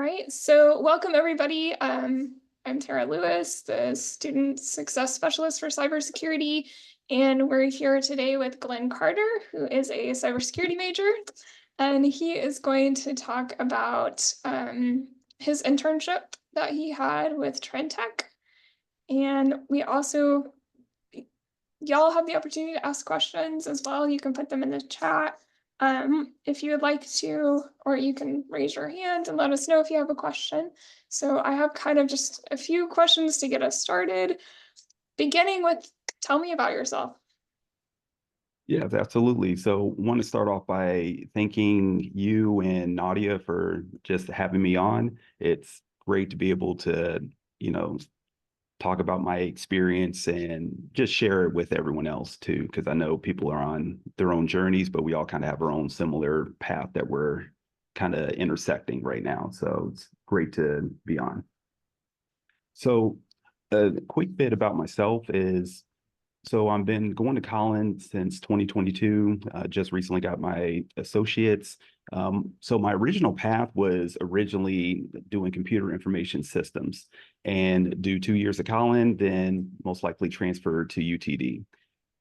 right, so welcome everybody. I'm Tara Lewis, the Student Success Specialist for Cybersecurity, and we're here today with Glenn Carter, who is a cybersecurity major, and he is going to talk about his internship that he had with Trendtech. And we also, y'all have the opportunity to ask questions as well. You can put them in the chat. If you would like to, or you can raise your hand and let us know if you have a question. So I have kind of just a few questions to get us started, beginning with, tell me about yourself. Yes, absolutely. So want to start off by thanking you and Nadia for just having me on. It's great to be able to, you know, talk about my experience and just share it with everyone else too, because I know people are on their own journeys, but we all kind of have our own similar path that we're kind of intersecting right now. So it's great to be on. So a quick bit about myself is I've been going to college since 2022. Just recently got my associates. So my original path was originally doing computer information systems and do 2 years of college, then most likely transfer to UTD.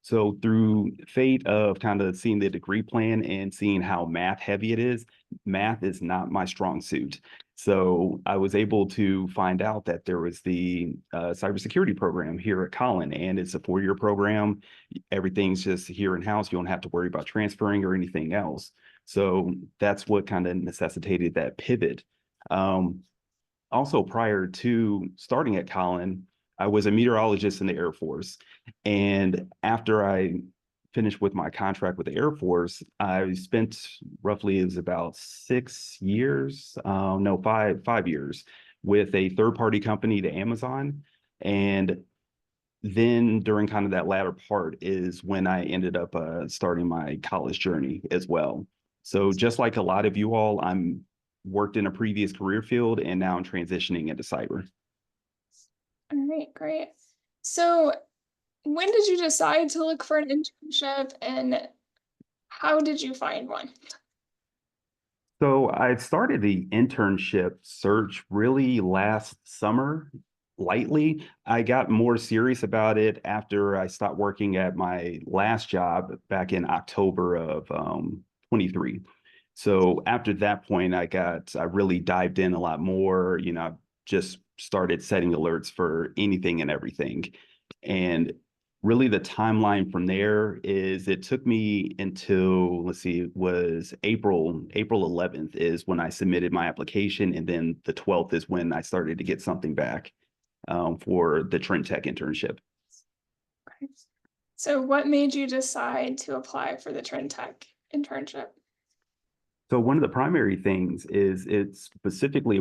So through fate of kind of seeing the degree plan and seeing how math heavy it is, math is not my strong suit. So I was able to find out that there was the cybersecurity program here at Collin, and it's a 4-year program. Everything's just here in house. You don't have to worry about transferring or anything else. So that's what kind of necessitated that pivot. Um, Also, prior to starting at Collin, I was a meteorologist in the Air Force. And after I finished with my contract with the Air Force, I spent roughly, it was about 6 years, no, 5 years with a third-party company, the Amazon. And then during kind of that latter part is when I ended up starting my college journey as well. So just like a lot of you all, I'm worked in a previous career field and now I'm transitioning into cyber. All right, great. So when did you decide to look for an internship and how did you find one? So I started the internship search really last summer, lightly. I got more serious about it after I stopped working at my last job back in October of 23. So after that point, I really dived in a lot more, just started setting alerts for anything and everything. And really the timeline from there is it took me until, let's see, it was April 11th is when I submitted my application. And then the 12th is when I started to get something back for the Trend Tech internship. Okay. So what made you decide to apply for the Trend Tech internship? So one of the primary things is it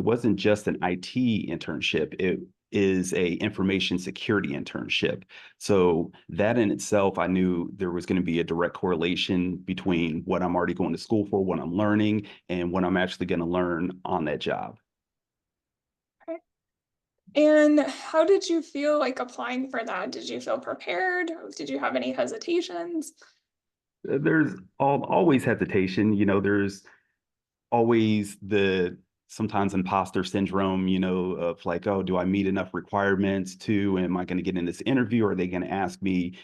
wasn't just an IT internship. It is a information security internship. So that in itself, I knew there was going to be a direct correlation between what I'm already going to school for, what I'm learning, and what I'm actually going to learn on that job. Okay. And how did you feel like applying for that? Did you feel prepared? Did you have any hesitations? There's always hesitation. There's always the sometimes imposter syndrome, of like, oh, do I meet enough requirements to, am I going to get in this interview? Are they going to ask me,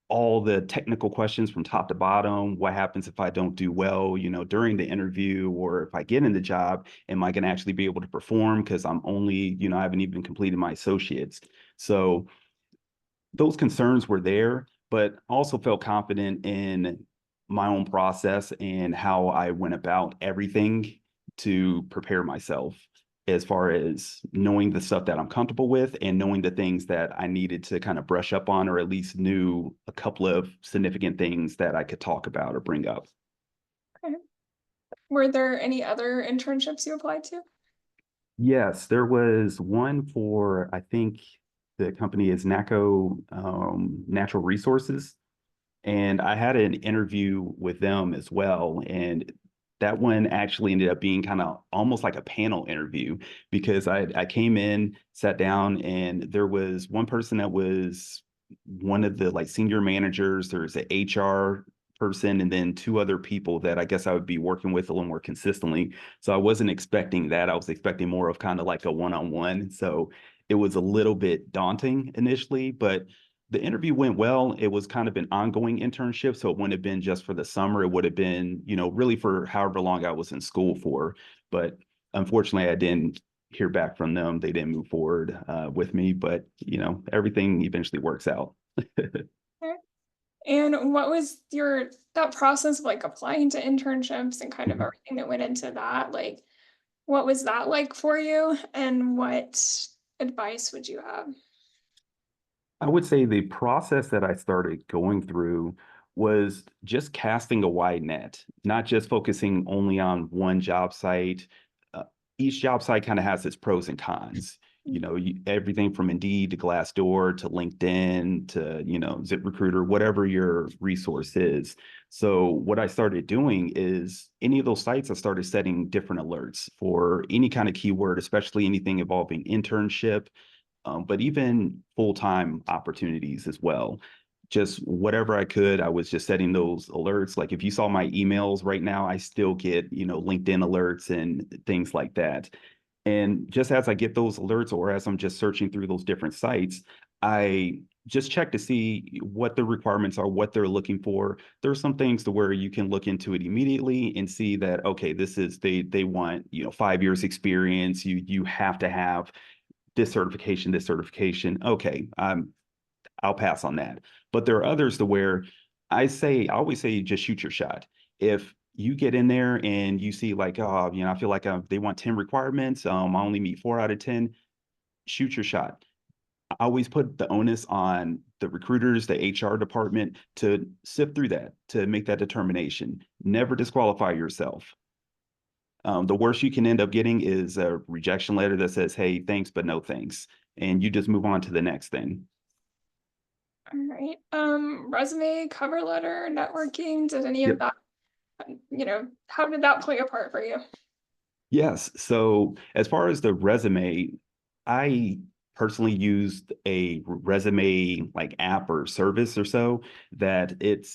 all the technical questions from top to bottom? What happens if I don't do well, during the interview, or if I get in the job, am I going to actually be able to perform? Because I'm only, I haven't even completed my associates. So those concerns were there, but also felt confident in my own process and how I went about everything to prepare myself as far as knowing the stuff that I'm comfortable with and knowing the things that I needed to kind of brush up on, or at least knew a couple of significant things that I could talk about or bring up. Okay. Were there any other internships you applied to? Yes, there was one for, I think the company is NACO Natural Resources. And I had an interview with them as well. And that one actually ended up being kind of almost like a panel interview because I came in, sat down, and there was one person that was one of the like senior managers. There's an HR person and then two other people that I guess I would be working with a little more consistently. So I wasn't expecting that. I was expecting more of kind of like a one-on-one. So it was a little bit daunting initially, but the interview went well. It was kind of an ongoing internship. So it wouldn't have been just for the summer. It would have been, really for however long I was in school for. But unfortunately, I didn't hear back from them. They didn't move forward with me, but everything eventually works out. Okay. And what was your that process of like applying to internships and kind of everything that went into that? Like, what was that like for you? And what advice would you have? I would say the process that I started going through was just casting a wide net, not just focusing only on one job site. Uh, each job site kind of has its pros and cons. Everything from Indeed to Glassdoor to LinkedIn to, ZipRecruiter, whatever your resource is. So what I started doing is any of those sites, I started setting different alerts for any kind of keyword, especially anything involving internship, but even full-time opportunities as well. Just whatever I could, I was just setting those alerts. Like if you saw my emails right now, I still get, LinkedIn alerts and things like that. And just as I get those alerts or as I'm just searching through those different sites, I just check to see what the requirements are, what they're looking for. There are some things to where you can look into it immediately and see that, okay, this is they want, 5 years experience. You have to have this certification, this certification. Okay, I'll pass on that. But there are others to where I always say, just shoot your shot. If you get in there and you see like, oh, I feel like they want 10 requirements. I only meet 4 out of 10. Shoot your shot. I always put the onus on the recruiters, the HR department to sift through that, to make that determination. Never disqualify yourself. The worst you can end up getting is a rejection letter that says, hey, thanks, but no thanks. And you just move on to the next thing. All right. Resume, cover letter, networking, did any of Yep. that, how did that play a part for you? Yes. So as far as the resume, I personally used a resume like app or service or so that it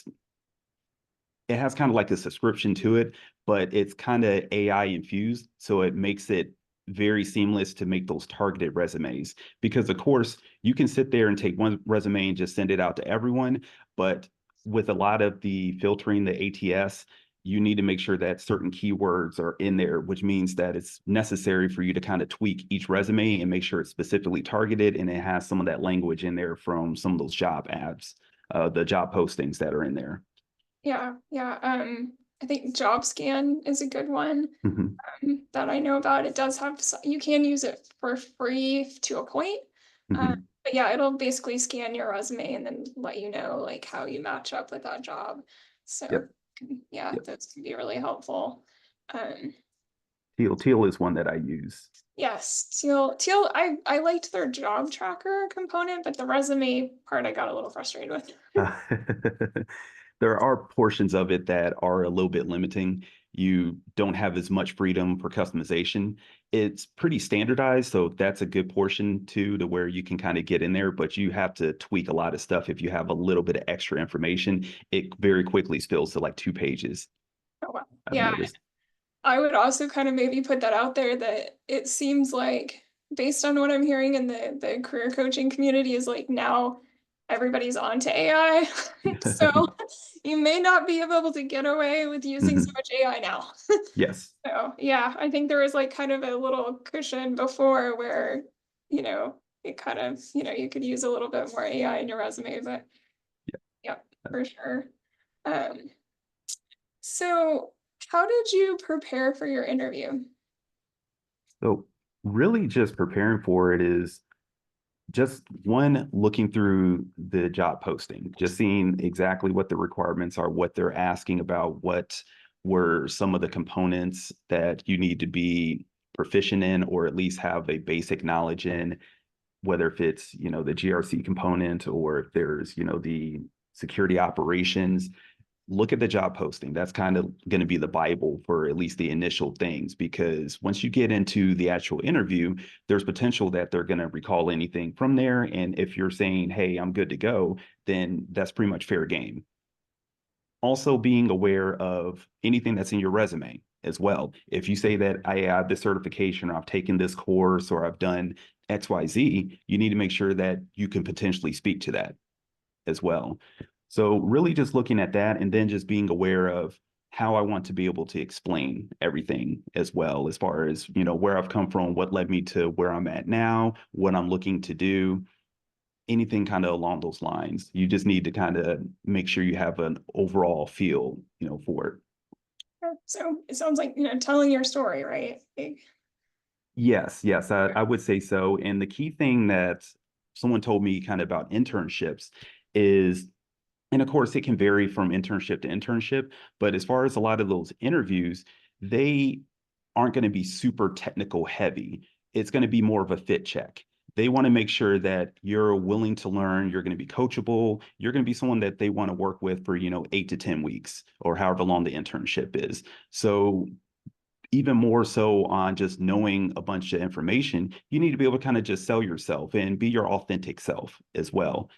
has kind of like a subscription to it, but it's kind of AI infused. So it makes it very seamless to make those targeted resumes. Because, of course, you can sit there and take one resume and just send it out to everyone. But with a lot of the filtering, the ATS, you need to make sure that certain keywords are in there, which means that it's necessary for you to kind of tweak each resume and make sure it's specifically targeted and it has some of that language in there from some of those job ads, the job postings that are in there. Yeah, yeah. I think Job Scan is a good one Mhm. that I know about. It does have, you can use it for free to a point. Mhm. But yeah, it'll basically scan your resume and then let you know like how you match up with that job. So Yep. yeah, Yep. those can be really helpful. Um, Teal is one that I use. yes, Teal, I liked their job tracker component, but the resume part I got a little frustrated with. Uh, there are portions of it that are a little bit limiting. You don't have as much freedom for customization. It's pretty standardized, so that's a good portion too, to where you can kind of get in there, but you have to tweak a lot of stuff. If you have a little bit of extra information, it very quickly spills to like 2 pages, Oh, wow. I've Yeah, noticed. I would also kind of maybe put that out there that it seems like based on what I'm hearing in the career coaching community is like now everybody's onto AI. So you may not be able to get away with using so Mhm. much AI now. Yes. So yeah, I think there was like kind of a little cushion before where, it kind of, you could use a little bit more AI in your resume, but yeah, for sure. Um, so how did you prepare for your interview? So really just preparing for it is just one, looking through the job posting, just seeing exactly what the requirements are, what they're asking about, what were some of the components that you need to be proficient in, or at least have a basic knowledge in, whether if it's, the GRC component or if there's, the security operations. Look at the job posting. That's kind of going to be the Bible for at least the initial things, because once you get into the actual interview, there's potential that they're going to recall anything from there. And if you're saying, hey, I'm good to go, then that's pretty much fair game. also being aware of anything that's in your resume as well. If you say that I have this certification or I've taken this course or I've done XYZ, you need to make sure that you can potentially speak to that as well. So really just looking at that and then just being aware of how I want to be able to explain everything as well, as far as, where I've come from, what led me to where I'm at now, what I'm looking to do, anything kind of along those lines. You just need to kind of make sure you have an overall feel, for it. So it sounds like, telling your story, right? Yes, yes, I Okay. would say so. And the key thing that someone told me kind of about internships is, and of course, it can vary from internship to internship, but as far as a lot of those interviews, they aren't going to be super technical heavy. It's going to be more of a fit check. They want to make sure that you're willing to learn, you're going to be coachable, you're going to be someone that they want to work with for, 8 to 10 weeks or however long the internship is. So even more so on just knowing a bunch of information, you need to be able to kind of just sell yourself and be your authentic self as well,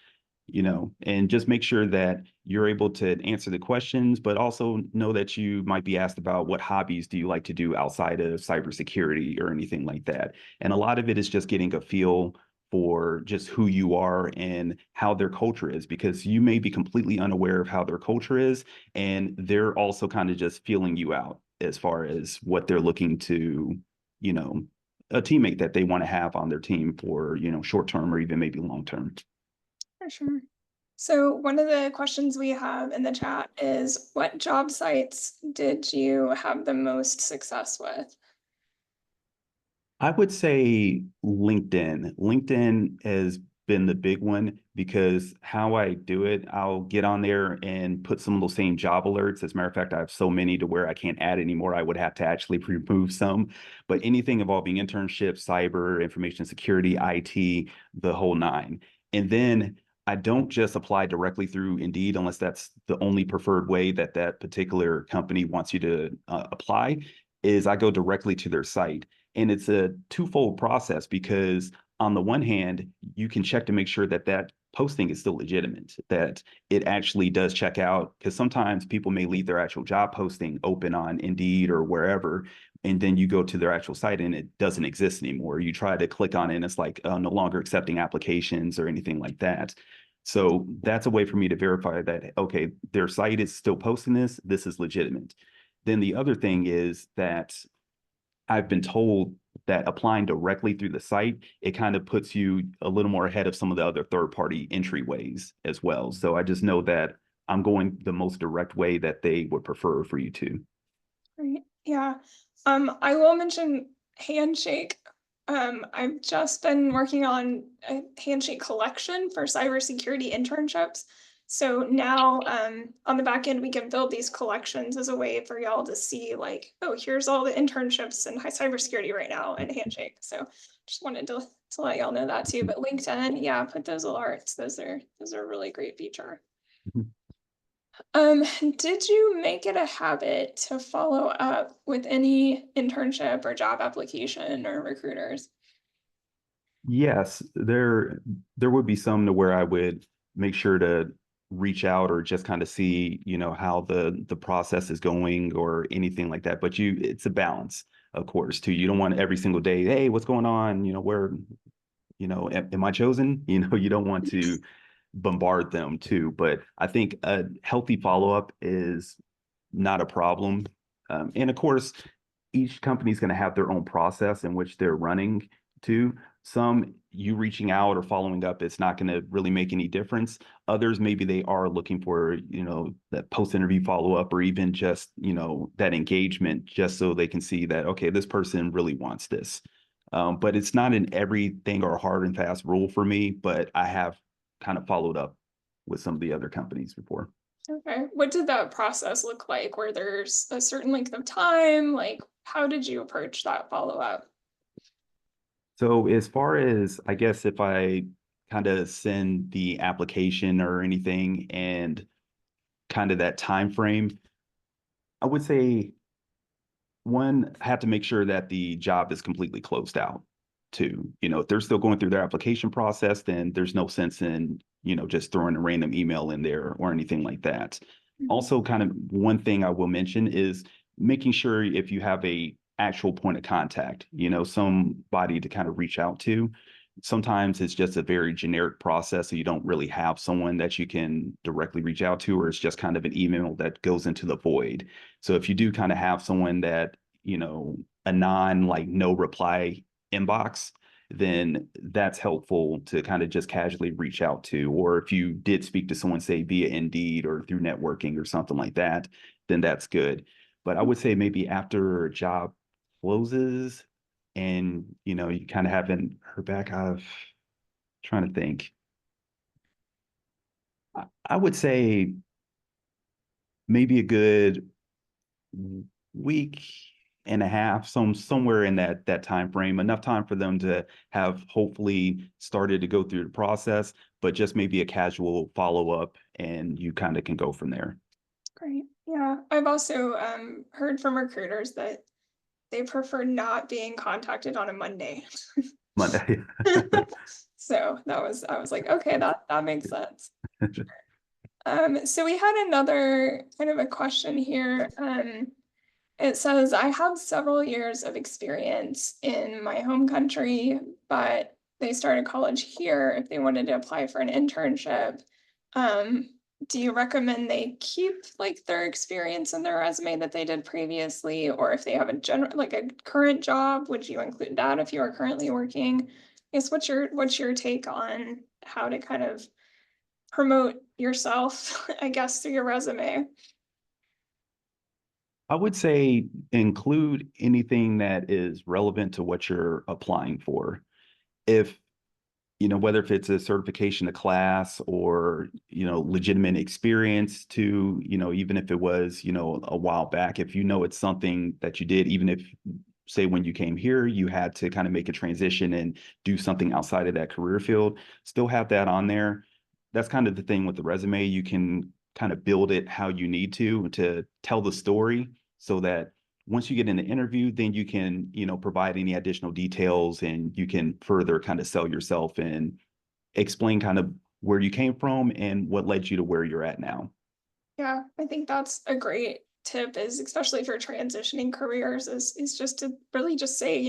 and just make sure that you're able to answer the questions, but also know that you might be asked about what hobbies do you like to do outside of cybersecurity or anything like that. And a lot of it is just getting a feel for just who you are and how their culture is, because you may be completely unaware of how their culture is, and they're also kind of just feeling you out as far as what they're looking to, you know, a teammate that they want to have on their team for, short term or even maybe long term. For sure. So one of the questions we have in the chat is, what job sites did you have the most success with? I would say LinkedIn. LinkedIn has been the big one because how I do it, I'll get on there and put some of those same job alerts. As a matter of fact, I have so many to where I can't add anymore. I would have to actually remove some. But anything involving internships, cyber, information security, IT, the whole nine. And then I don't just apply directly through Indeed unless that's the only preferred way that that particular company wants you to apply, is I go directly to their site. And it's a twofold process because on the one hand, you can check to make sure that that posting is still legitimate, that it actually does check out. Because sometimes people may leave their actual job posting open on Indeed or wherever, and then you go to their actual site and it doesn't exist anymore. You try to click on it and it's like no longer accepting applications or anything like that. So that's a way for me to verify that, okay, their site is still posting this, this is legitimate. Then the other thing is that I've been told that applying directly through the site, it kind of puts you a little more ahead of some of the other third-party entryways as well. So I just know that I'm going the most direct way that they would prefer for you to. Right. Yeah. I will mention Handshake. I've just been working on a Handshake collection for cybersecurity internships. So now, on the back end, we can build these collections as a way for y'all to see, like, oh, here's all the internships in high cybersecurity right now in Handshake. So just wanted to let y'all know that too. But LinkedIn, yeah, put those alerts. Those are a really great feature. Did you make it a habit to follow up with any internship or job application or recruiters? Yes, there would be some to where I would make sure to reach out or just kind of see, how the process is going or anything like that. But it's a balance, of course, too. You don't want every single day, hey, what's going on? Where, am I chosen? You don't want to bombard them too. But I think a healthy follow-up is not a problem. And of course, each company is going to have their own process in which they're running to. Some you reaching out or following up, it's not going to really make any difference. Others, maybe they are looking for, that post-interview follow-up or even just, that engagement just so they can see that, okay, this person really wants this. But it's not an everything or hard and fast rule for me, but I have kind of followed up with some of the other companies before. Okay. What did that process look like? Where there's a certain length of time? Like, how did you approach that follow-up? So as far as, I guess, if I kind of send the application or anything and kind of that time frame, I would say one, I have to make sure that the job is completely closed out. Two, if they're still going through their application process, then there's no sense in, just throwing a random email in there or anything like that. Also, kind of one thing I will mention is making sure if you have a actual point of contact, somebody to kind of reach out to. Sometimes it's just a very generic process, so you don't really have someone that you can directly reach out to, or it's just kind of an email that goes into the void. So if you do kind of have someone that, a like no reply inbox, then that's helpful to kind of just casually reach out to. Or if you did speak to someone, say via Indeed or through networking or something like that, then that's good. But I would say maybe after a job closes and you kind of haven't heard back, I've trying to think. I would say maybe a good week and a half, somewhere in that time frame, enough time for them to have hopefully started to go through the process, but just maybe a casual follow up, and you kind of can go from there. Great. Yeah. I've also heard from recruiters that they prefer not being contacted on a Monday. Monday. So I was like, okay, that makes sense. So we had another kind of a question here. It says, I have several years of experience in my home country, but they started college here if they wanted to apply for an internship. Um, do you recommend they keep like their experience in their resume that they did previously, or if they have a general like a current job, would you include that if you are currently working? I guess what's your take on how to kind of promote yourself, I guess, through your resume? I would say include anything that is relevant to what you're applying for. If whether if it's a certification, a class, or, legitimate experience to, even if it was, a while back, if it's something that you did, even if, say, when you came here, you had to kind of make a transition and do something outside of that career field, still have that on there. That's kind of the thing with the resume. You can kind of build it how you need to tell the story so that once you get in the interview, then you can, provide any additional details and you can further kind of sell yourself and explain kind of where you came from and what led you to where you're at now. Yeah, I think that's a great tip is especially if you're transitioning careers is just to really just say,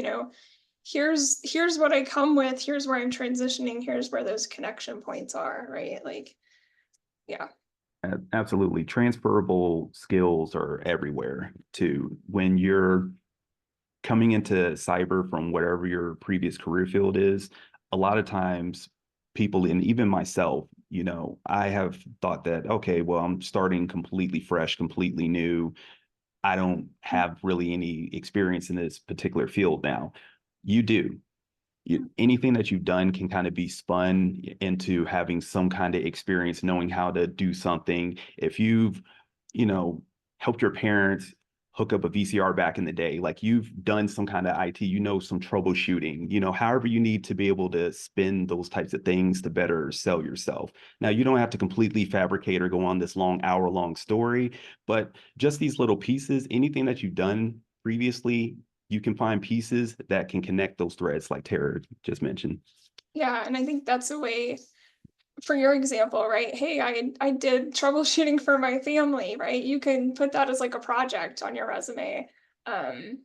here's what I come with, here's where I'm transitioning, here's where those connection points are, right? Like, yeah. Absolutely. Transferable skills are everywhere too. When you're coming into cyber from whatever your previous career field is, a lot of times people, and even myself, I have thought that, okay, well, I'm starting completely fresh, completely new. I don't have really any experience in this particular field now. You do. Anything that you've done can kind of be spun into having some kind of experience, knowing how to do something. If you've, you know, helped your parents hook up a VCR back in the day, like you've done some kind of IT, some troubleshooting, however you need to be able to spin those types of things to better sell yourself. Now, you don't have to completely fabricate or go on this long hour-long story, but just these little pieces, anything that you've done previously, you can find pieces that can connect those threads, like Tara just mentioned. Yeah, and I think that's a way for your example, right? Hey, I did troubleshooting for my family, right? You can put that as like a project on your resume. Um,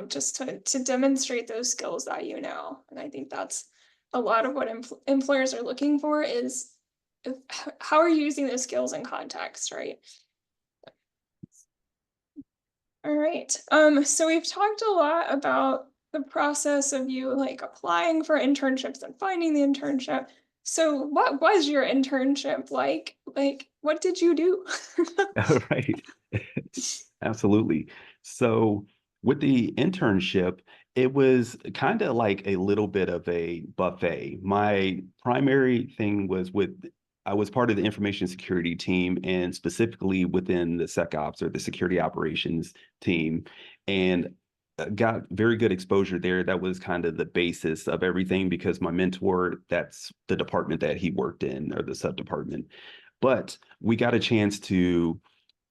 just to demonstrate those skills that you know. And I think that's a lot of what employers are looking for is how are you using those skills in context, right? All right. So we've talked a lot about the process of you like applying for internships and finding the internship. So what was your internship like? Like, what did you do? All right. Absolutely. So with the internship, it was kind of like a little bit of a buffet. My primary thing was I was part of the information security team and specifically within the SecOps or the security operations team. And got very good exposure there. That was kind of the basis of everything because my mentor, that's the department that he worked in or the sub department. But we got a chance to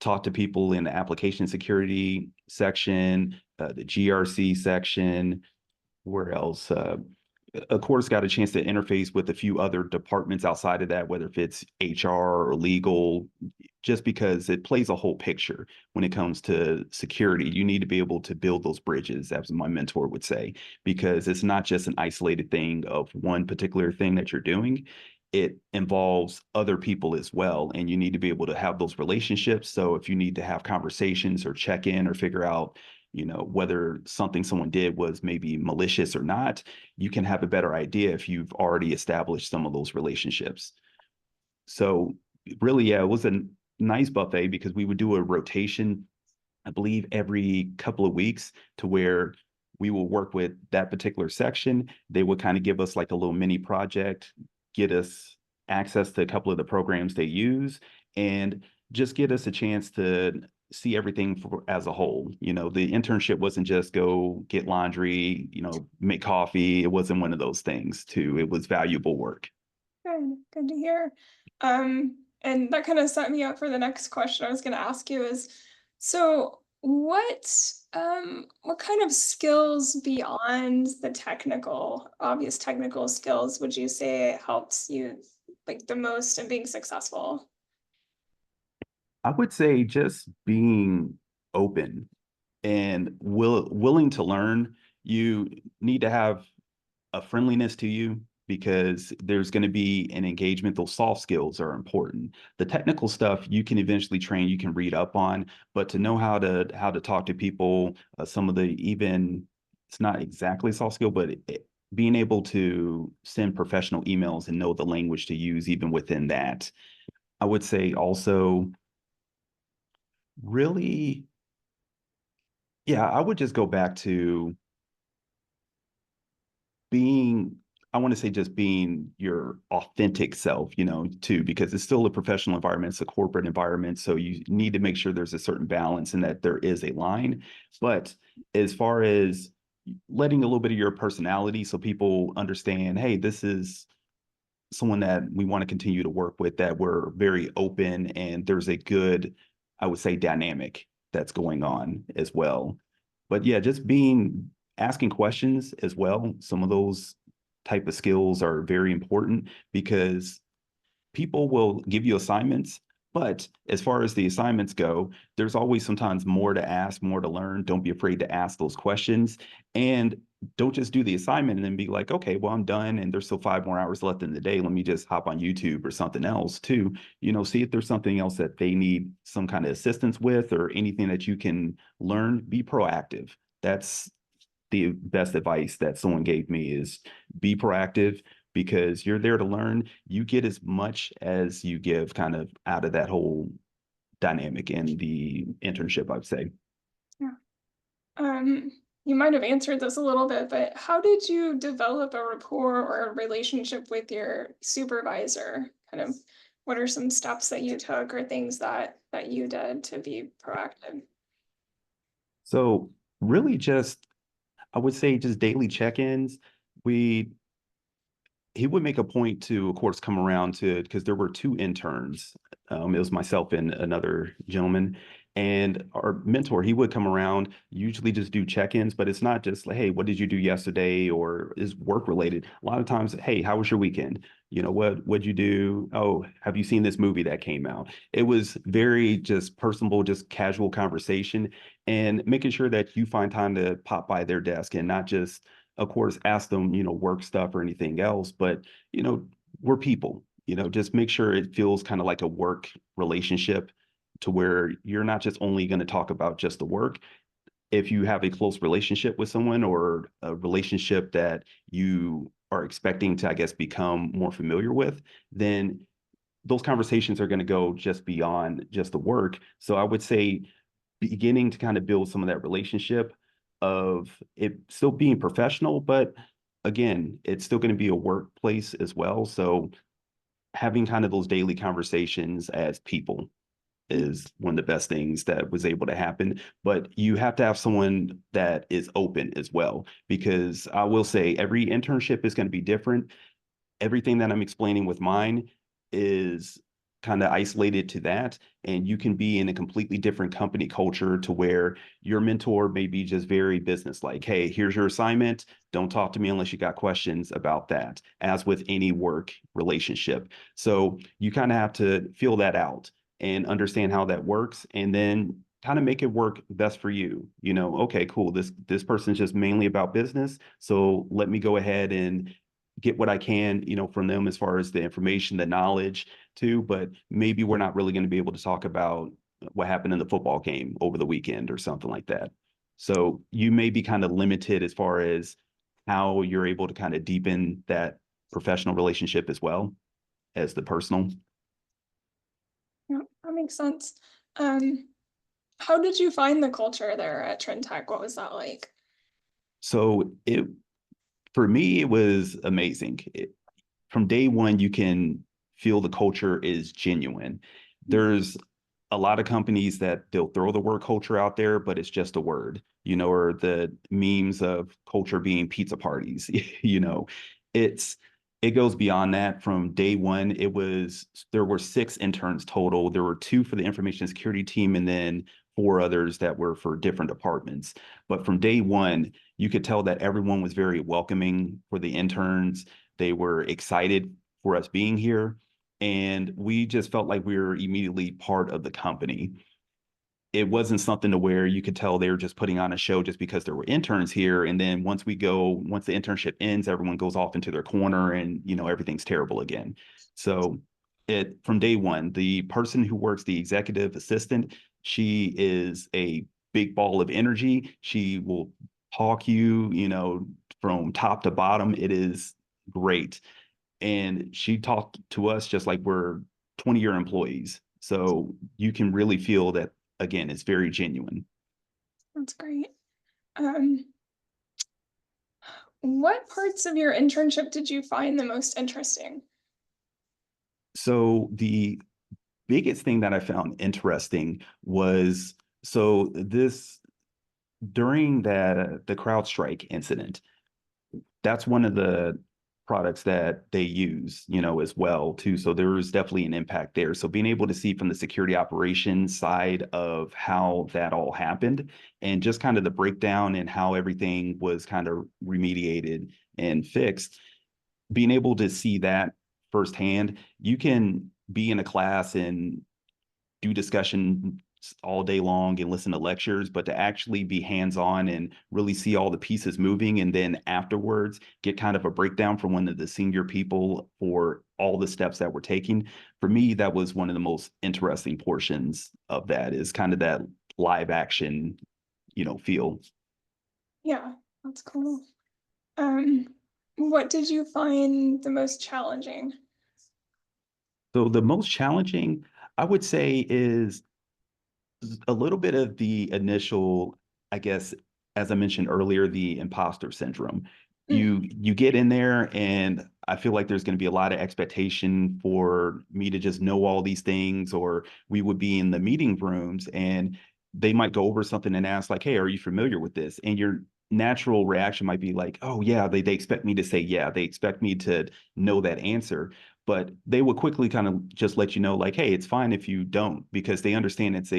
talk to people in the application security section, the GRC section, where else? of course, got a chance to interface with a few other departments outside of that, whether if it's HR or legal, just because it plays a whole picture when it comes to security. You need to be able to build those bridges, as my mentor would say, because it's not just an isolated thing of one particular thing that you're doing. It involves other people as well. And you need to be able to have those relationships. So if you need to have conversations or check in or figure out, whether something someone did was maybe malicious or not, you can have a better idea if you've already established some of those relationships. So really, yeah, it was a nice buffet because we would do a rotation, I believe, every couple of weeks to where we will work with that particular section. They would kind of give us like a little mini project, get us access to a couple of the programs they use, and just get us a chance to see everything as a whole. The internship wasn't just go get laundry, make coffee. It wasn't one of those things too. It was valuable work. Good to hear. And that kind of set me up for the next question I was going to ask you is, so what kind of skills beyond the obvious technical skills would you say helps you like the most in being successful? I would say just being open and willing to learn. You need to have a friendliness to you because there's going to be an engagement. Those soft skills are important. The technical stuff you can eventually train, you can read up on, but to know how to talk to people, some of the even it's not exactly soft skill, but being able to send professional emails and know the language to use even within that. I would say also really, yeah, I would just go back to being, I want to say just being your authentic self, too, because it's still a professional environment, it's a corporate environment. So you need to make sure there's a certain balance and that there is a line. But as far as letting a little bit of your personality so people understand, hey, this is someone that we want to continue to work with, that we're very open and there's a good, I would say, dynamic that's going on as well. But yeah, just asking questions as well. Some of those type of skills are very important because people will give you assignments, but as far as the assignments go, there's always sometimes more to ask, more to learn. Don't be afraid to ask those questions. And don't just do the assignment and then be like, okay, well, I'm done. And there's still 5 more hours left in the day. Let me just hop on YouTube or something else too. See if there's something else that they need some kind of assistance with or anything that you can learn. Be proactive. That's the best advice that someone gave me is be proactive because you're there to learn. You get as much as you give kind of out of that whole dynamic in the internship, I'd say. Yeah. Um, you might have answered this a little bit, but how did you develop a rapport or a relationship with your supervisor? Kind of, what are some steps that you took or things that you did to be proactive? So really just, I would say just daily check-ins. We he would make a point to, of course, come around to because there were two interns. It was myself and another gentleman. And our mentor, he would come around, usually just do check-ins, but it's not just like, hey, what did you do yesterday? Or is work related. A lot of times, hey, how was your weekend? What'd you do? Oh, have you seen this movie that came out? It was very just personable, just casual conversation and making sure that you find time to pop by their desk and not just of course, ask them, work stuff or anything else, but, we're people, just make sure it feels kind of like a work relationship to where you're not just only going to talk about just the work. If you have a close relationship with someone or a relationship that you are expecting to, I guess, become more familiar with, then those conversations are going to go just beyond just the work. So I would say beginning to kind of build some of that relationship of it still being professional, but again, it's still going to be a workplace as well. So having kind of those daily conversations as people is one of the best things that was able to happen. But you have to have someone that is open as well, because I will say every internship is going to be different. Everything that I'm explaining with mine is kind of isolated to that, and you can be in a completely different company culture to where your mentor may be just very business like, hey, here's your assignment, don't talk to me unless you got questions about that, as with any work relationship. So you kind of have to feel that out and understand how that works, and then kind of make it work best for you. Okay, cool, this person's just mainly about business, so let me go ahead and get what I can, from them as far as the information, the knowledge too, but maybe we're not really going to be able to talk about what happened in the football game over the weekend or something like that. So you may be kind of limited as far as how you're able to kind of deepen that professional relationship as well as the personal. Yeah, that makes sense. Um, how did you find the culture there at Trend Tech? What was that like? So it for me, it was amazing. From day one, you can feel the culture is genuine. There's a lot of companies that they'll throw the word culture out there, but it's just a word, or the memes of culture being pizza parties, it's it goes beyond that. From day one, there were 6 interns total. There were 2 for the information security team and then 4 others that were for different departments. But from day one, you could tell that everyone was very welcoming for the interns. They were excited for us being here, and we just felt like we were immediately part of the company. It wasn't something to where you could tell they were just putting on a show just because there were interns here. And then once the internship ends, everyone goes off into their corner and, everything's terrible again. So from day one, the person who works, the executive assistant, she is a big ball of energy. She will talk you, from top to bottom. It is great. And she talked to us just like we're 20-year employees. So you can really feel that, again, it's very genuine. That's great. Um, what parts of your internship did you find the most interesting? So the biggest thing that I found interesting was so this during the CrowdStrike incident, that's one of the products that they use, as well too. So there was definitely an impact there. So being able to see from the security operations side of how that all happened and just kind of the breakdown and how everything was kind of remediated and fixed, being able to see that firsthand, you can be in a class and do discussion all day long and listen to lectures, but to actually be hands-on and really see all the pieces moving and then afterwards get kind of a breakdown from one of the senior people for all the steps that we're taking. For me, that was one of the most interesting portions of that is kind of that live action, feel. Yeah, that's cool. Um, what did you find the most challenging? So the most challenging, I would say, is a little bit of the initial, I guess, as I mentioned earlier, the imposter syndrome. Mm, You get in there, and I feel like there's going to be a lot of expectation for me to just know all these things, or we would be in the meeting rooms and they might go over something and ask, like, hey, are you familiar with this? And your natural reaction might be like, oh yeah, they expect me to say yeah, they expect me to know that answer, but they will quickly kind of just let you know, like, hey, it's fine if you don't, because they understand it's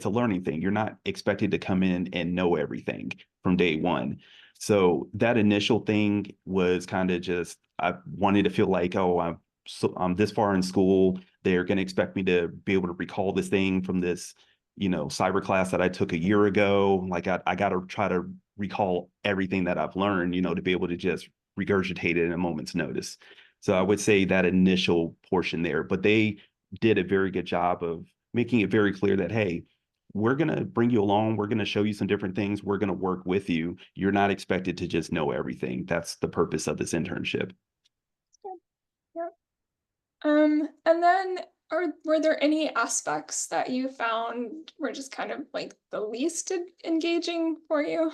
a learning thing. You're not expected to come in and know everything from day one. So that initial thing was kind of just, I wanted to feel like, oh, I'm this far in school, they're going to expect me to be able to recall this thing from this, cyber class that I took a year ago. Like I got to try to recall everything that I've learned, to be able to just regurgitate it in a moment's notice. So I would say that initial portion there, but they did a very good job of making it very clear that, hey, we're going to bring you along. We're going to show you some different things. We're going to work with you. You're not expected to just know everything. That's the purpose of this internship. yeah. And then were there any aspects that you found were just kind of like the least engaging for you?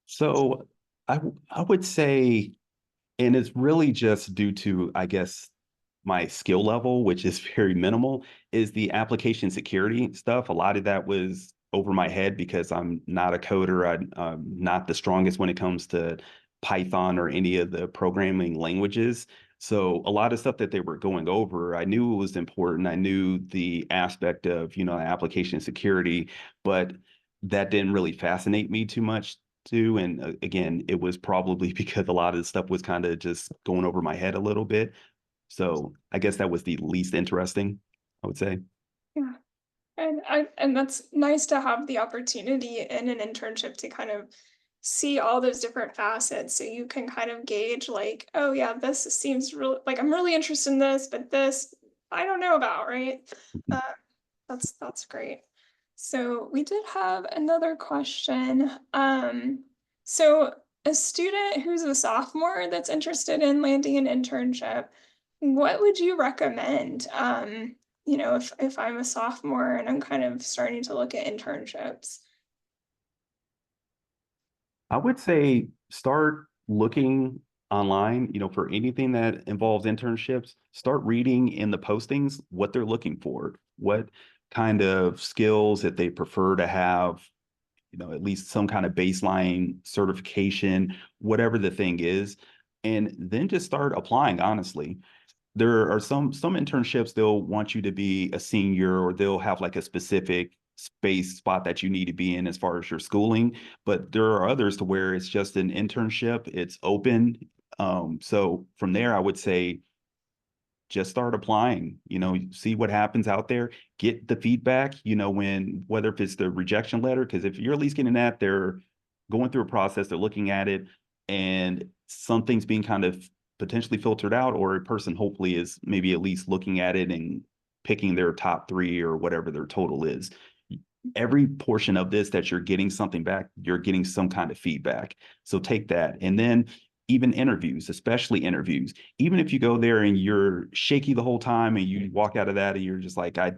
So I would say, and it's really just due to, I guess, my skill level, which is very minimal, is the application security stuff. A lot of that was over my head because I'm not a coder. I'm not the strongest when it comes to Python or any of the programming languages. So a lot of stuff that they were going over, I knew it was important. I knew the aspect of, application security, but that didn't really fascinate me too much too. And again, it was probably because a lot of the stuff was kind of just going over my head a little bit. So I guess that was the least interesting, I would say. Yeah. And that's nice to have the opportunity in an internship to kind of see all those different facets so you can kind of gauge like, oh yeah, this seems real like I'm really interested in this, but this I don't know about, right? Uh, that's great. So we did have another question. So a student who's a sophomore that's interested in landing an internship, what would you recommend? If I'm a sophomore and I'm kind of starting to look at internships. I would say start looking online, for anything that involves internships. Start reading in the postings what they're looking for, what kind of skills that they prefer to have, at least some kind of baseline certification, whatever the thing is, and then just start applying, honestly. There are some internships they'll want you to be a senior, or they'll have like a specific space spot that you need to be in as far as your schooling, but there are others to where it's just an internship, it's open. So from there I would say just start applying, see what happens out there, get the feedback, when, whether if it's the rejection letter, because if you're at least getting that, they're going through a process, they're looking at it, and something's being kind of potentially filtered out, or a person hopefully is maybe at least looking at it and picking their top three or whatever their total is. Every portion of this that you're getting something back, you're getting some kind of feedback. So take that. And then even interviews, especially interviews, even if you go there and you're shaky the whole time and you walk out of that and you're just like, I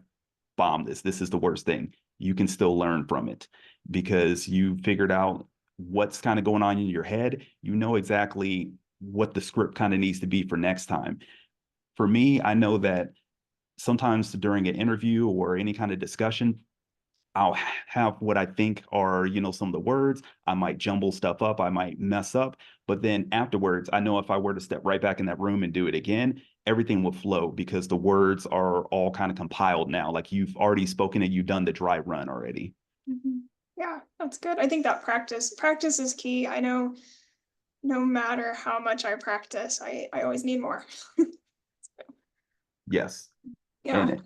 bombed this. This is the worst thing. You can still learn from it because you figured out what's kind of going on in your head. You know exactly what the script kind of needs to be for next time. For me, I know that sometimes during an interview or any kind of discussion, I'll have what I think are, some of the words. I might jumble stuff up. I might mess up. But then afterwards, I know if I were to step right back in that room and do it again, everything will flow because the words are all kind of compiled now. Like you've already spoken it, you've done the dry run already. Yeah, that's good. I think that practice is key. I know no matter how much I practice, I always need more. Yes. Yeah.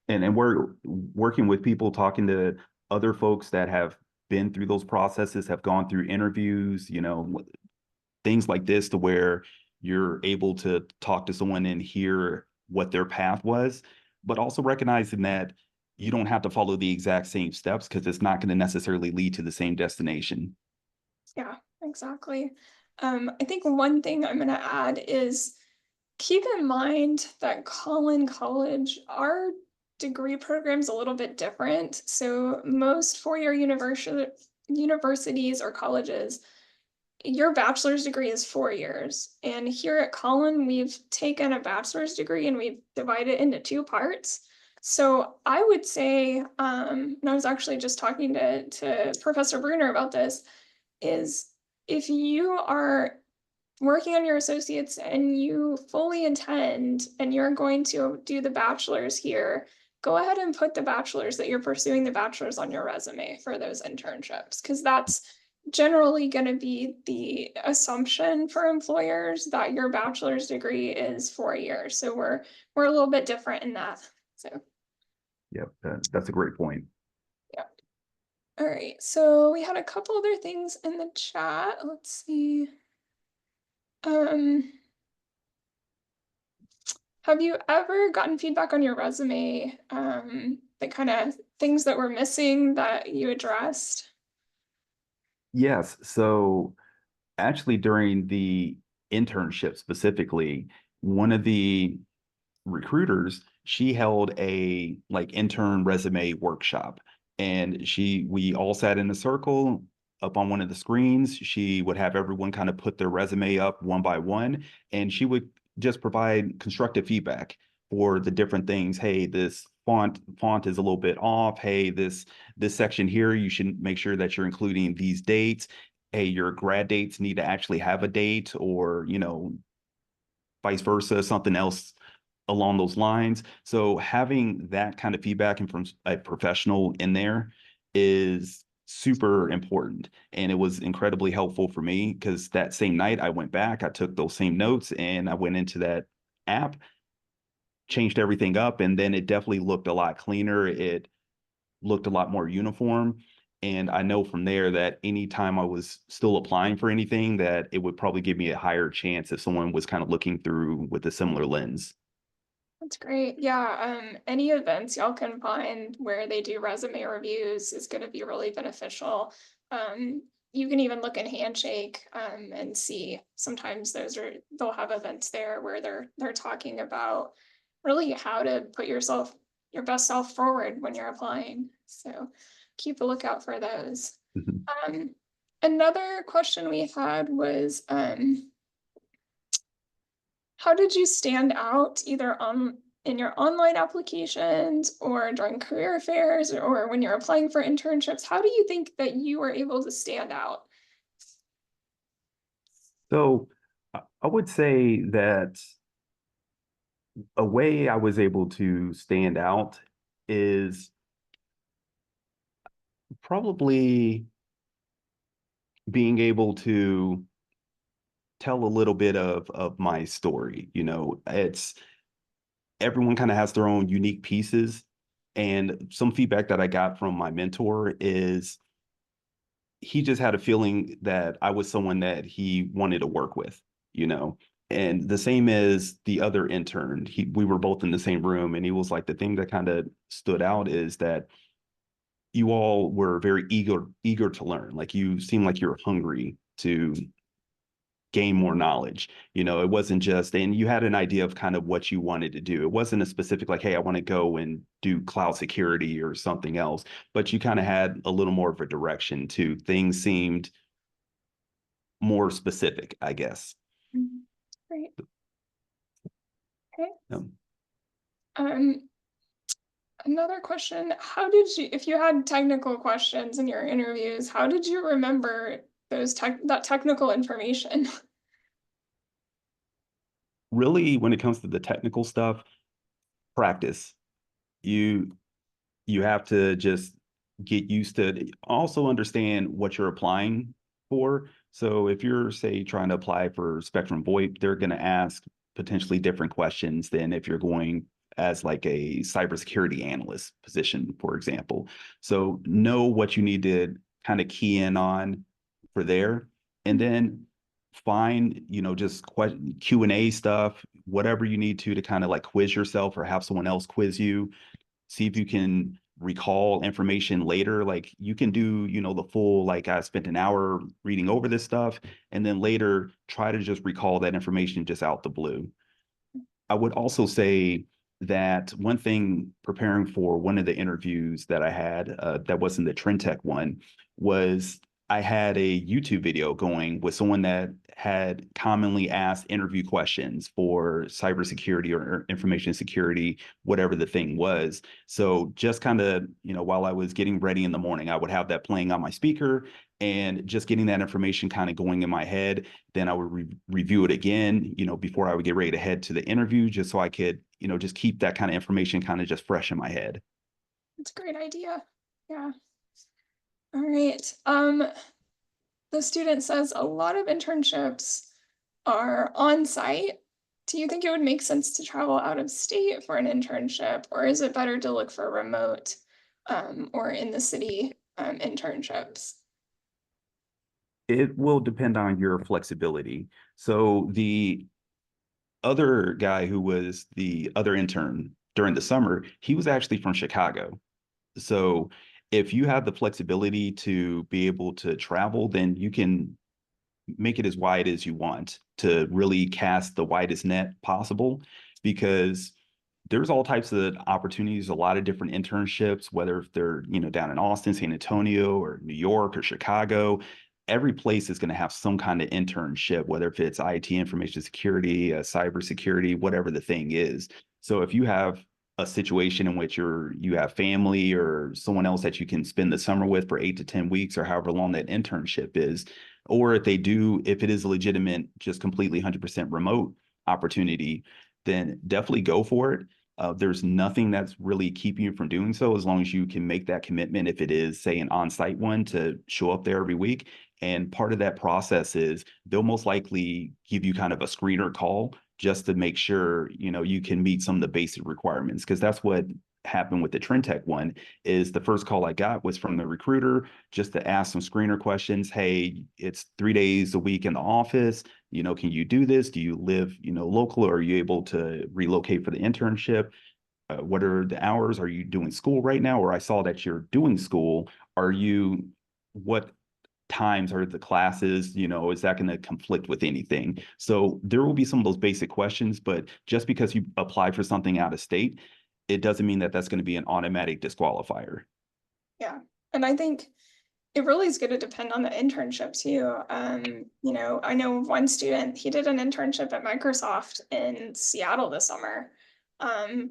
And and we're working with people, talking to other folks that have been through those processes, have gone through interviews, things like this to where you're able to talk to someone and hear what their path was, but also recognizing that you don't have to follow the exact same steps because it's not going to necessarily lead to the same destination. Yeah, exactly. I think one thing I'm going to add is keep in mind that Collin College, our degree program's a little bit different. So most four-year universities or colleges, your bachelor's degree is 4 years. And here at Collin, we've taken a bachelor's degree and we've divided it into two parts. So I would say, and I was actually just talking to Professor Bruner about this, is if you are working on your associates and you fully intend and you're going to do the bachelor's here, go ahead and put the bachelor's that you're pursuing the bachelor's on your resume for those internships, because that's generally going to be the assumption for employers that your bachelor's degree is 4 years. So we're a little bit different in that. So Yep, that's a great point. yeah. All right. So we had a couple other things in the chat. Let's see. Um, Have you ever gotten feedback on your resume, the kind of things that were missing that you addressed? Yes. So actually, during the internship specifically, one of the recruiters, she held a like intern resume workshop, and we all sat in a circle up on one of the screens. She would have everyone kind of put their resume up one by one, and she would just provide constructive feedback for the different things. Hey, this font is a little bit off. Hey, this section here, you should make sure that you're including these dates. Hey, your grad dates need to actually have a date, or vice versa, something else along those lines. So having that kind of feedback and from a professional in there is super important. And it was incredibly helpful for me because that same night I went back, I took those same notes and I went into that app, changed everything up, and then it definitely looked a lot cleaner. It looked a lot more uniform. And I know from there that anytime I was still applying for anything, that it would probably give me a higher chance if someone was kind of looking through with a similar lens. That's great. Yeah, any events y'all can find where they do resume reviews is going to be really beneficial. You can even look in Handshake and see sometimes they'll have events there where they're talking about really how to put your best self forward when you're applying. So keep a lookout for those. Mhm. Um, Another question we had was how did you stand out either on in your online applications or during career fairs or when you're applying for internships? How do you think that you were able to stand out? So I would say that a way I was able to stand out is probably being able to tell a little bit of my story. You know, it's everyone kind of has their own unique pieces. And some feedback that I got from my mentor is he just had a feeling that I was someone that he wanted to work with, you know. And the same as the other intern, we were both in the same room, and he was like, the thing that kind of stood out is that you all were very eager to learn. Like you seem like you're hungry to gain more knowledge. You know, it wasn't just, and you had an idea of kind of what you wanted to do. It wasn't a specific, like, hey, I want to go and do cloud security or something else, but you kind of had a little more of a direction to things seemed more specific, I guess. Mhm. Great. Okay. Um, Um, Another question, if you had technical questions in your interviews, how did you remember that technical information? Really, when it comes to the technical stuff, practice. You you have to just get used to also understand what you're applying for. So if you're, say, trying to apply for Spectrum VoIP, they're going to ask potentially different questions than if you're going as like a cybersecurity analyst position, for example. So know what you need to kind of key in on for there. And then find, just Q&A stuff, whatever you need to kind of like quiz yourself or have someone else quiz you, see if you can recall information later. Like you can do, the full, like I spent an hour reading over this stuff, and then later try to just recall that information just out the blue. I would also say that one thing preparing for one of the interviews that I had, that wasn't the Trend Tech one, was I had a YouTube video going with someone that had commonly asked interview questions for cybersecurity or information security, whatever the thing was. So just kind of, while I was getting ready in the morning, I would have that playing on my speaker and just getting that information kind of going in my head. Then I would review it again, before I would get ready to head to the interview, just so I could, just keep that kind of information kind of just fresh in my head. That's a great idea. Yeah. All right. The student says a lot of internships are on site. Do you think it would make sense to travel out of state for an internship, or is it better to look for remote or in the city internships? It will depend on your flexibility. So the other guy who was the other intern during the summer, he was actually from Chicago. So if you have the flexibility to be able to travel, then you can make it as wide as you want to really cast the widest net possible, because there's all types of opportunities, a lot of different internships, whether if they're, down in Austin, San Antonio, or New York or Chicago. Every place is going to have some kind of internship, whether if it's IT, information security, cybersecurity, whatever the thing is. So if you have a situation in which you have family or someone else that you can spend the summer with for 8 to 10 weeks or however long that internship is, or if it is legitimate, just completely 100% remote, opportunity, then definitely go for it. There's nothing that's really keeping you from doing so as long as you can make that commitment. If it is, say, an on-site one, to show up there every week. And part of that process is they'll most likely give you kind of a screener call just to make sure, you can meet some of the basic requirements. Because that's what happened with the Trentech one. Is the first call I got was from the recruiter just to ask some screener questions. Hey, it's 3 days a week in the office. Can you do this? Do you live, local, or are you able to relocate for the internship? What are the hours? Are you doing school right now? Or I saw that you're doing school. What times are the classes? Is that going to conflict with anything? So there will be some of those basic questions, but just because you apply for something out of state, it doesn't mean that that's going to be an automatic disqualifier. Yeah. And I think it really is going to depend on the internship too. I know one student, he did an internship at Microsoft in Seattle this summer,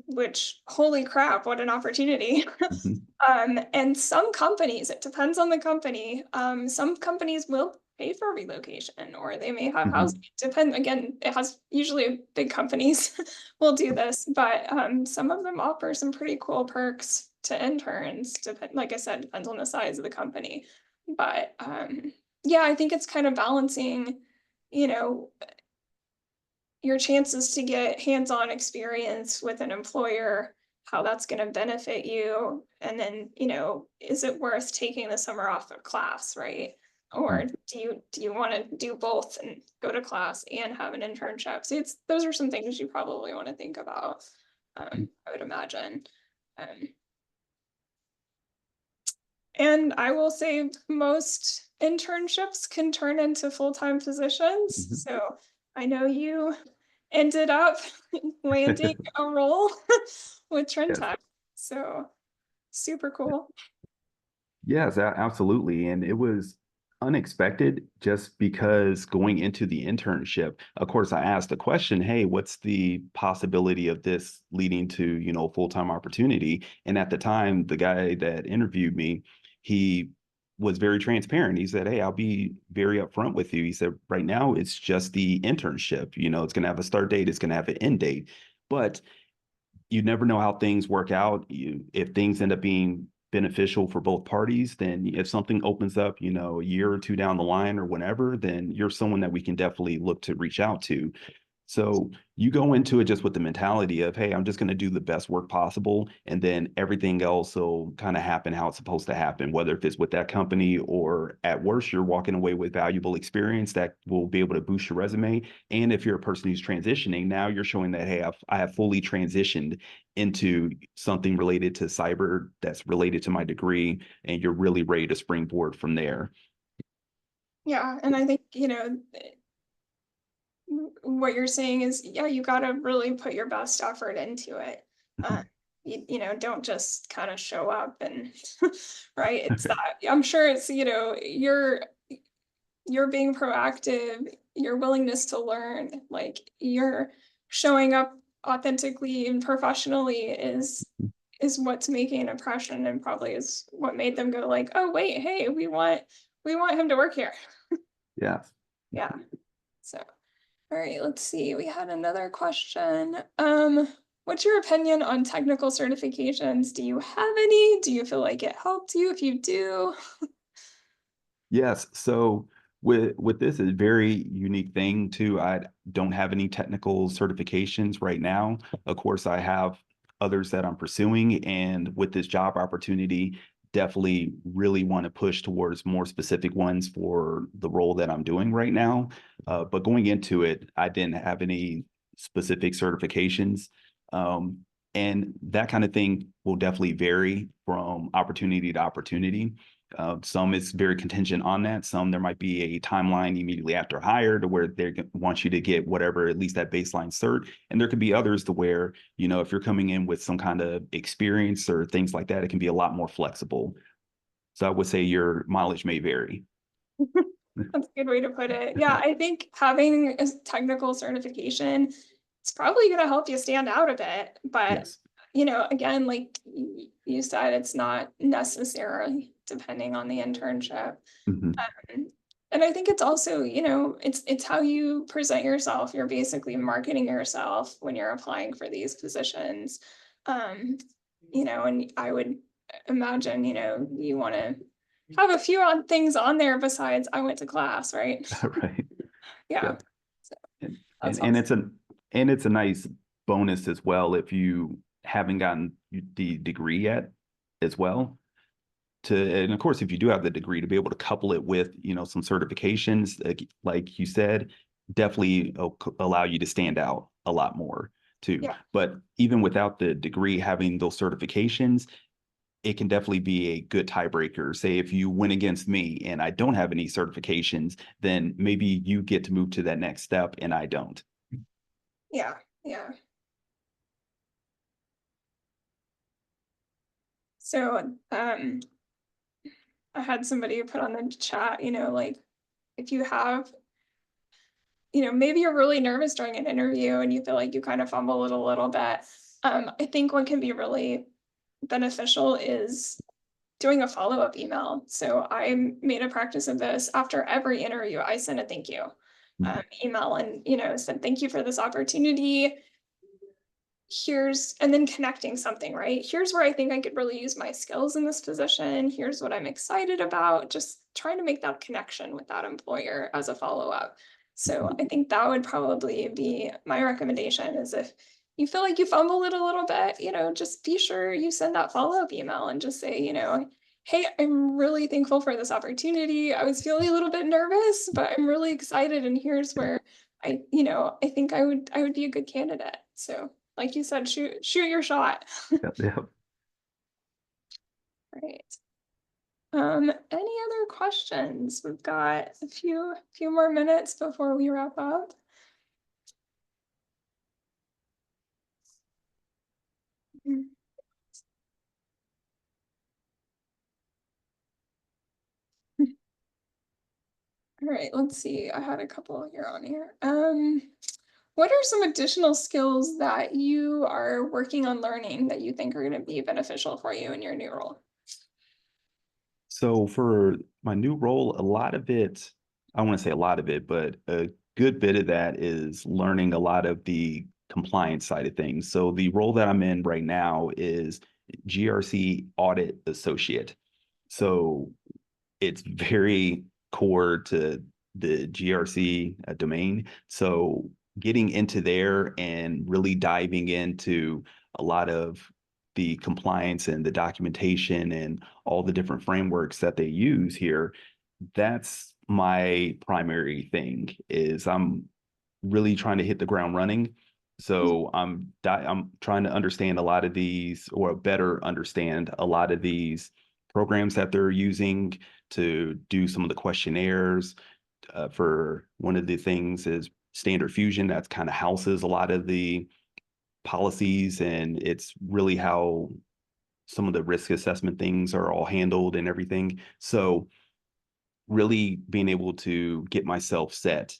which holy crap, what an opportunity. Mhm. And some companies, it depends on the company. Some companies will pay for relocation or they may have housing. Mhm. Depend again, it has usually big companies will do this, but some of them offer some pretty cool perks to interns. Like I said, depends on the size of the company. But yeah, I think it's kind of balancing, you know, your chances to get hands-on experience with an employer, how that's going to benefit you, and then, is it worth taking the summer off of class, right? Or Mhm. do you want to do both and go to class and have an internship? So those are some things you probably want to think about. I would imagine. Um, and I will say most internships can turn into full-time positions. Mhm. So I know you ended up landing a role with Yes. Trentech. So super cool. Yes, absolutely. And it was unexpected just because going into the internship, of course, I asked the question, hey, what's the possibility of this leading to, full-time opportunity? And at the time, the guy that interviewed me, he was very transparent. He said, hey, I'll be very upfront with you. He said, right now, it's just the internship. It's going to have a start date, it's going to have an end date. But you never know how things work out. If things end up being beneficial for both parties, then if something opens up, a year or two down the line or whenever, then you're someone that we can definitely look to reach out to. So you go into it just with the mentality of, hey, I'm just going to do the best work possible. And then everything else will kind of happen how it's supposed to happen, whether if it's with that company or at worst, you're walking away with valuable experience that will be able to boost your resume. And if you're a person who's transitioning, now you're showing that, hey, I have fully transitioned into something related to cyber that's related to my degree. And you're really ready to springboard from there. Yeah. And I think, what you're saying is, yeah, you got to really put your best effort into it. Uh, don't just kind of show up and, right. It's that I'm sure it's, you're being proactive, your willingness to learn, like you're showing up authentically and professionally is what's making an impression and probably is what made them go like, oh wait, hey, we want him to work here. Yeah. Yeah. So all right, let's see. We had another question. What's your opinion on technical certifications? Do you have any? Do you feel like it helped you if you do? Yes. So with this is a very unique thing too. I don't have any technical certifications right now. Of course, I have others that I'm pursuing, and with this job opportunity, definitely really want to push towards more specific ones for the role that I'm doing right now. But going into it, I didn't have any specific certifications. Um, and that kind of thing will definitely vary from opportunity to opportunity. Some is very contingent on that. Some there might be a timeline immediately after hire to where they want you to get whatever, at least that baseline cert. And there could be others to where, if you're coming in with some kind of experience or things like that, it can be a lot more flexible. So I would say your mileage may vary. That's a good way to put it. Yeah, I think having a technical certification, it's probably going to help you stand out a bit. But, Yes. again, like you said, it's not necessary depending on the internship. Mhm. Um, And I think it's also, it's how you present yourself. You're basically marketing yourself when you're applying for these positions. Um, and I would imagine, you want to have a few on things on there besides I went to class, right? Right. Yeah. Yep. So And, that's and awesome. it's a nice bonus as well if you haven't gotten the degree yet as well. And of course, if you do have the degree, to be able to couple it with, some certifications, like you said, definitely allow you to stand out a lot more too. Yeah. But even without the degree, having those certifications, it can definitely be a good tiebreaker. Say if you win against me and I don't have any certifications, then maybe you get to move to that next step and I don't. Yeah. Yeah. So, I had somebody put on the chat, like if you have, maybe you're really nervous during an interview and you feel like you kind of fumble it a little bit. I think what can be really beneficial is doing a follow-up email. So I made a practice of this. After every interview, I send a thank you email and, said, thank you for this opportunity. And then connecting something, right? Here's where I think I could really use my skills in this position. Here's what I'm excited about. Just trying to make that connection with that employer as a follow-up. So I think that would probably be my recommendation is if you feel like you fumbled it a little bit, just be sure you send that follow-up email and just say, hey, I'm really thankful for this opportunity. I was feeling a little bit nervous, but I'm really excited. And here's where I think I would be a good candidate. So like you said, shoot your shot. Yep, yep. Right. Any other questions? We've got a few more minutes before we wrap up. Mm. All right, let's see. I had a couple here on here. What are some additional skills that you are working on learning that you think are going to be beneficial for you in your new role? So for my new role, a lot of it, I want to say a lot of it, but a good bit of that is learning a lot of the compliance side of things. So the role that I'm in right now is GRC Audit Associate. So it's very core to the GRC domain. So getting into there and really diving into a lot of the compliance and the documentation and all the different frameworks that they use here, that's my primary thing is I'm really trying to hit the ground running. So I'm trying to understand a lot of these or better understand a lot of these programs that they're using to do some of the questionnaires. For one of the things is Standard Fusion that's kind of houses a lot of the policies and it's really how some of the risk assessment things are all handled and everything. So really being able to get myself set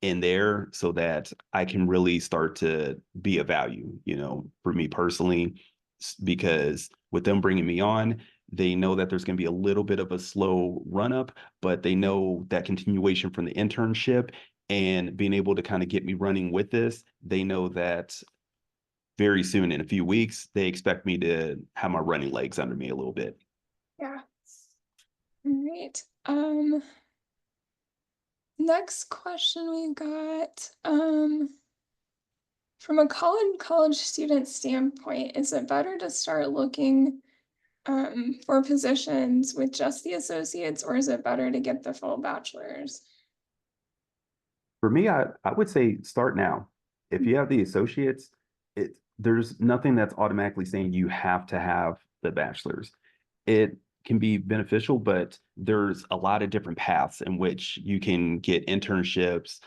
in there so that I can really start to be a value, for me personally, because with them bringing me on, they know that there's going to be a little bit of a slow run up, but they know that continuation from the internship and being able to kind of get me running with this, they know that very soon in a few weeks, they expect me to have my running legs under me a little bit. Yeah. All right. Next question we've got. From a college student standpoint, is it better to start looking for positions with just the associates, or is it better to get the full bachelor's? For me, I would say start now. If you have the associates, there's nothing that's automatically saying you have to have the bachelor's. It can be beneficial, but there's a lot of different paths in which you can get internships,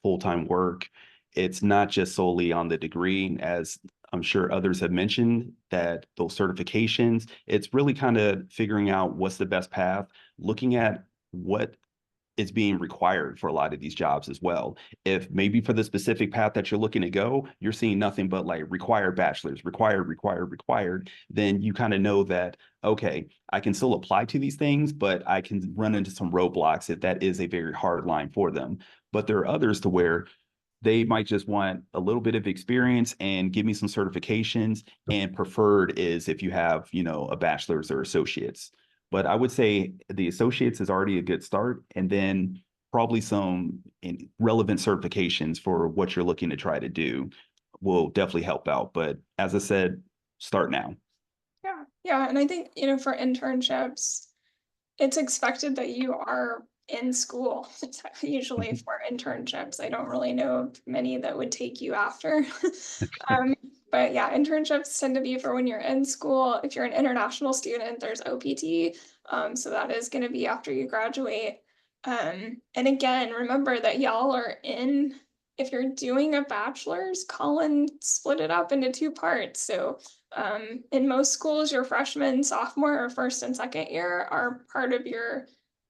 full-time work. It's not just solely on the degree, as I'm sure others have mentioned, that those certifications, it's really kind of figuring out what's the best path, looking at what is being required for a lot of these jobs as well. If maybe for the specific path that you're looking to go, you're seeing nothing but like required bachelor's, required, then you kind of know that, okay, I can still apply to these things, but I can run into some roadblocks if that is a very hard line for them. But there are others to where they might just want a little bit of experience and give me some certifications, and preferred is if you have, a bachelor's or associates. But I would say the associates is already a good start, and then probably some relevant certifications for what you're looking to try to do will definitely help out. But as I said, start now. Yeah, yeah, and I think, for internships, it's expected that you are in school usually for internships. I don't really know of many that would take you after. Um, but yeah, internships tend to be for when you're in school. If you're an international student, there's OPT. So that is going to be after you graduate. And again, remember that y'all are in, if you're doing a bachelor's, Colin split it up into two parts. So in most schools, your freshman, sophomore, or first and second year are part of your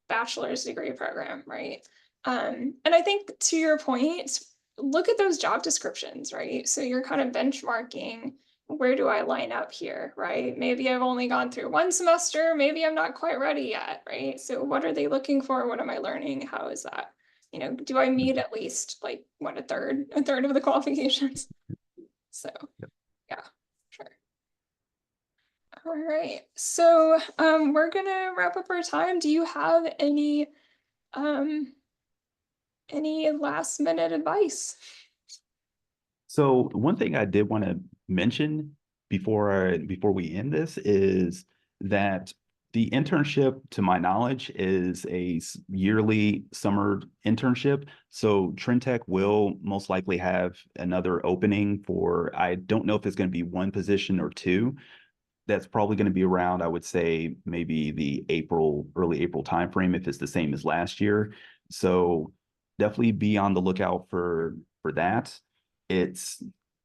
bachelor's degree program, right? And I think to your point, look at those job descriptions, right? So you're kind of benchmarking, where do I line up here, right? Maybe I've only gone through one semester, maybe I'm not quite ready yet, right? So what are they looking for? What am I learning? How is that? Do I meet at least like what, a third of the qualifications? So yeah, sure. All right. So we're gonna wrap up our time. Do you have um any last minute advice? So one thing I did want to mention before we end this is that the internship, to my knowledge, is a yearly summer internship. So Trintech will most likely have another opening for, I don't know if it's going to be one position or two. That's probably going to be around, I would say, maybe the early April timeframe if it's the same as last year. So definitely be on the lookout for that. It's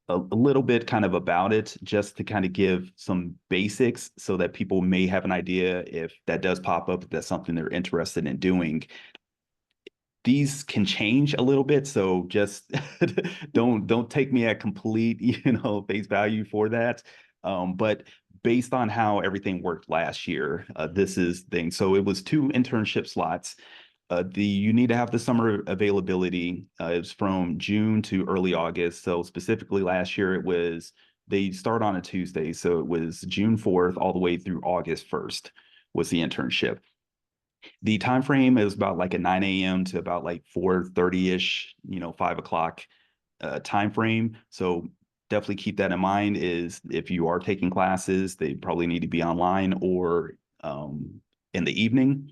a little bit kind of about it, just to kind of give some basics so that people may have an idea if that does pop up, if that's something they're interested in doing. These can change a little bit, so just don't take me at complete face value for that. But based on how everything worked last year, this is thing. So it was two internship slots. You need to have the summer availability. It's from June to early August. So specifically last year, they start on a Tuesday, so it was June 4th all the way through August 1st was the internship. The time frame is about like a 9 a.m. to about like 4:30-ish, 5 o'clock time frame. So definitely keep that in mind. Is if you are taking classes, they probably need to be online or in the evening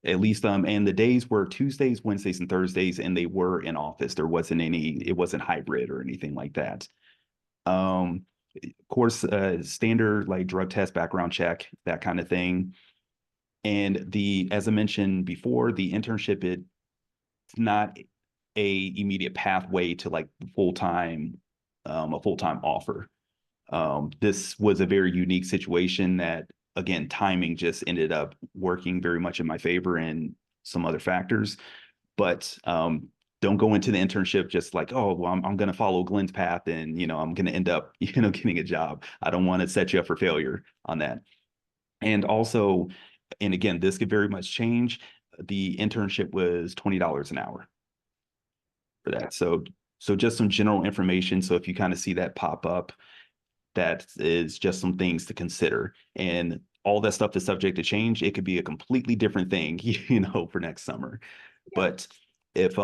at least. And the days were Tuesdays, Wednesdays, and Thursdays, and they were in office. It wasn't hybrid or anything like that. Of course, standard like drug test, background check, that kind of thing. And as I mentioned before, the internship, it's not a immediate pathway to like a full-time offer. This was a very unique situation that, again, timing just ended up working very much in my favor and some other factors. But don't go into the internship just like, oh, well, I'm going to follow Glenn's path and, I'm going to end up, getting a job. I don't want to set you up for failure on that. And also, and again, this could very much change. The internship was $20 an hour for Yeah. that. So just some general information. So if you kind of see that pop up, that is just some things to consider. And all that stuff is subject to change. It could be a completely different thing, for next summer. Yeah. But if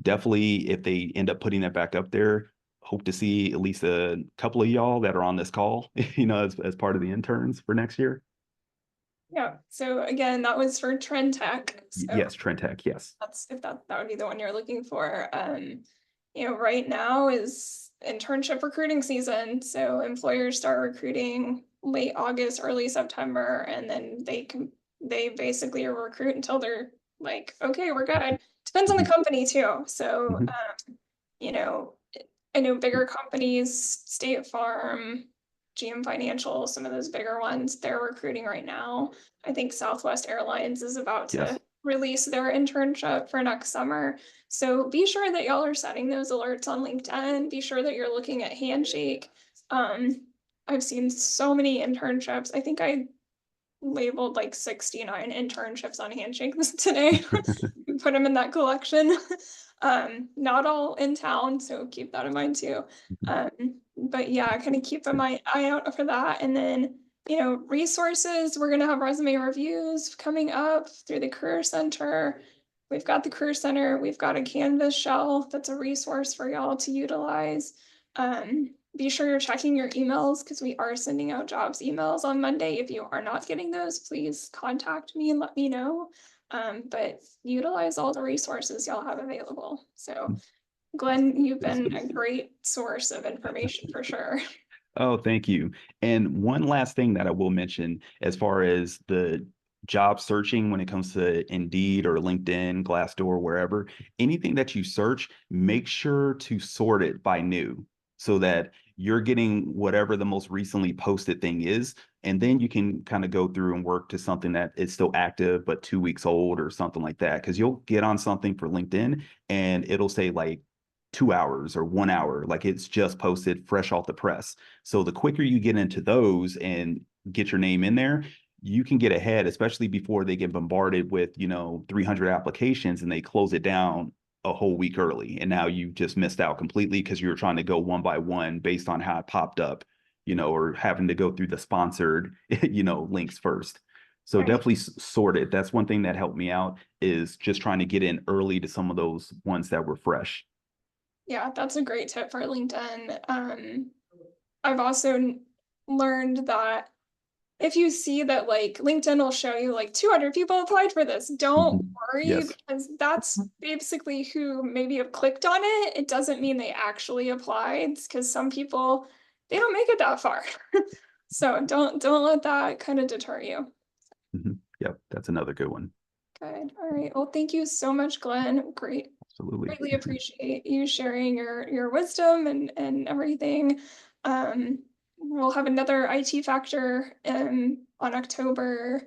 definitely if they end up putting that back up there, hope to see at least a couple of y'all that are on this call, as part of the interns for next year. Yeah. So again, that was for Trend Tech. So Yes, Trentech, yes. that's if that would be the one you're looking for. Right now is internship recruiting season. So employers start recruiting late August, early September, and then they basically recruit until they're like, okay, we're good. Depends on the Mhm, company too. So mhm. you know, I know bigger companies, State Farm, GM Financial, some of those bigger ones, they're recruiting right now. I think Southwest Airlines is about to Yes. release their internship for next summer. So be sure that y'all are setting those alerts on LinkedIn. Be sure that you're looking at Handshake. Um, I've seen so many internships. I think I labeled like 69 internships on Handshake today. Put them in that collection. Not all in town, so keep that in mind too. Um, but yeah, kind of keep an eye out for that. And then, resources, we're gonna have resume reviews coming up through the Career Center. We've got the Career Center, we've got a Canvas shelf that's a resource for y'all to utilize. Be sure you're checking your emails because we are sending out jobs emails on Monday. If you are not getting those, please contact me and let me know. But utilize all the resources y'all have available. So, Glenn, you've been a great source of information for sure. Oh, thank you. And one last thing that I will mention as far as the job searching when it comes to Indeed or LinkedIn, Glassdoor, wherever, anything that you search, make sure to sort it by new so that you're getting whatever the most recently posted thing is. And then you can kind of go through and work to something that is still active, but 2 weeks old or something like that. Because you'll get on something for LinkedIn and it'll say like 2 hours or 1 hour, like it's just posted fresh off the press. So the quicker you get into those and get your name in there, you can get ahead, especially before they get bombarded with, 300 applications and they close it down a whole week early. And now you just missed out completely because you were trying to go one by one based on how it popped up, or having to go through the sponsored, links first. So Right. definitely sort it. That's one thing that helped me out is just trying to get in early to some of those ones that were fresh. Yeah, that's a great tip for LinkedIn. I've also learned that if you see that like LinkedIn will show you like 200 people applied for this, don't Mhm. worry Yes. because that's basically who maybe have clicked on it. It doesn't mean they actually applied because some people they don't make it that far. So don't let that kind of deter you. Yep, that's another good one. Good. All right. Well, thank you so much, Glenn. Absolutely. Greatly appreciate you sharing your wisdom and everything. Um, we'll have another IT factor on October.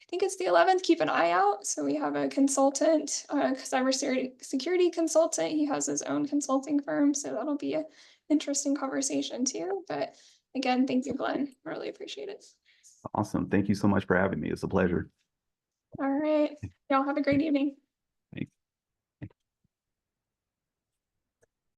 I think it's the 11th. Keep an eye out. So we have a consultant, cybersecurity consultant. He has his own consulting firm, so that'll be an interesting conversation too. But again, thank you, Glenn. Really appreciate it. Awesome. Thank you so much for having me. It's a pleasure. All right. Y'all have a great evening.